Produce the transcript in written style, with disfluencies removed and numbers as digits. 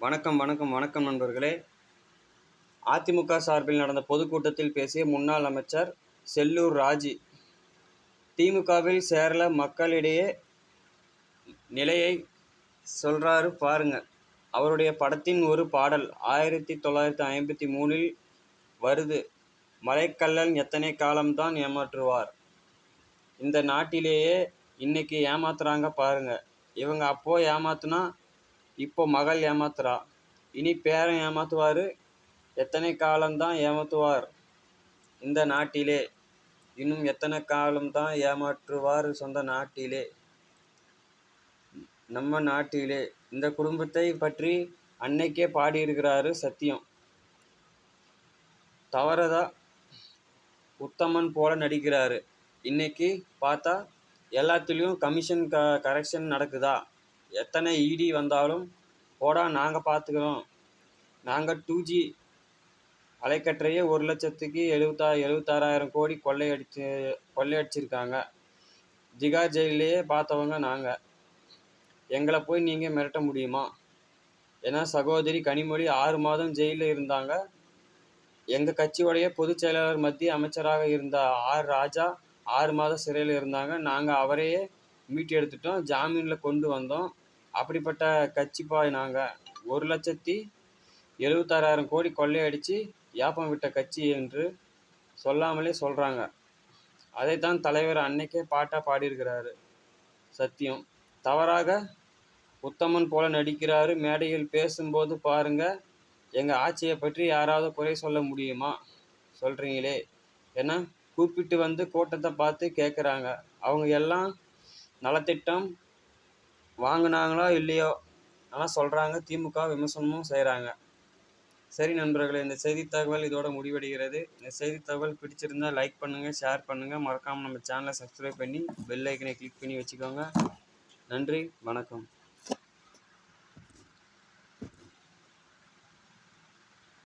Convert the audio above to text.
வணக்கம் வணக்கம் வணக்கம் நண்பர்களே. அதிமுக சார்பில் நடந்த பொதுக்கூட்டத்தில் பேசிய முன்னாள் அமைச்சர் செல்லூர் ராஜு திமுகவில் சேரல மக்களிடையே நிலையை சொல்றாரு பாருங்க. அவருடைய படத்தின் ஒரு பாடல் 1953 வருது. மலைக்கல்லன் எத்தனை காலம்தான் ஏமாற்றுவார். இந்த நாட்டிலேயே இன்னைக்கு ஏமாத்துறாங்க பாருங்க. இவங்க அப்போ ஏமாத்துனா இப்போ மகள் ஏமாத்துறா, இனி பேரன் ஏமாத்துவாரு. எத்தனை காலம்தான் ஏமாத்துவார் இந்த நாட்டிலே, இன்னும் எத்தனை காலம்தான் ஏமாற்றுவார் சொந்த நாட்டிலே, நம்ம நாட்டிலே. இந்த குடும்பத்தை பற்றி அன்னைக்கே பாடியிருக்கிறாரு சத்தியம். தவறதா உத்தமன் போல நடிக்கிறாரு. இன்னைக்கு பார்த்தா எல்லாத்துலேயும் கமிஷன் கரெக்ஷன் நடக்குதா. எத்தனை இடி வந்தாலும் போடா நாங்கள் பார்த்துக்கிறோம். நாங்கள் 2G அலைக்கற்றையே 1,76,000 கோடி கொள்ளையடிச்சிருக்காங்க. ஜிகார் ஜெயிலையே பார்த்தவங்க நாங்கள். எங்களை போய் நீங்கள் மிரட்ட முடியுமா? ஏன்னா சகோதரி கனிமொழி 6 மாதம் ஜெயிலில் இருந்தாங்க. எங்கள் கட்சியோடைய பொதுச் செயலாளர் மத்திய அமைச்சராக இருந்த ராஜா 6 மாதம் சிறையில் இருந்தாங்க. நாங்கள் அவரையே மீட்டு எடுத்துட்டோம், ஜாமீனில் கொண்டு வந்தோம். அப்படிப்பட்ட கட்சிப்பாய் நாங்கள். 1,76,000 கோடி கொள்ளையடித்து ஏப்பம் விட்ட கட்சி என்று சொல்லாமலே சொல்கிறாங்க. அதைத்தான் தலைவர் அன்னைக்கே பாட்டாக பாடியிருக்கிறாரு சத்தியம். தவறாக உத்தமன் போல நடிக்கிறாரு. மேடையில் பேசும்போது பாருங்க, எங்கள் ஆட்சியை பற்றி யாராவது குறை சொல்ல முடியுமா? சொல்கிறீங்களே. ஏன்னா கூப்பிட்டு வந்து கூட்டத்தை பார்த்து கேட்குறாங்க. அவங்க எல்லாம் நலத்திட்டம் வாங்கினாங்களோ இல்லையோ ஆனால் சொல்கிறாங்க. திமுக விமர்சனமும் செய்கிறாங்க. சரி நண்பர்களே, இந்த செய்தி தகவல் இதோட முடிவடைகிறது. இந்த செய்தி தகவல் பிடிச்சிருந்தால் லைக் பண்ணுங்கள், ஷேர் பண்ணுங்கள். மறக்காமல் நம்ம சேனலை சப்ஸ்கிரைப் பண்ணி பெல் ஐக்கனை கிளிக் பண்ணி வச்சுக்கோங்க. நன்றி, வணக்கம்.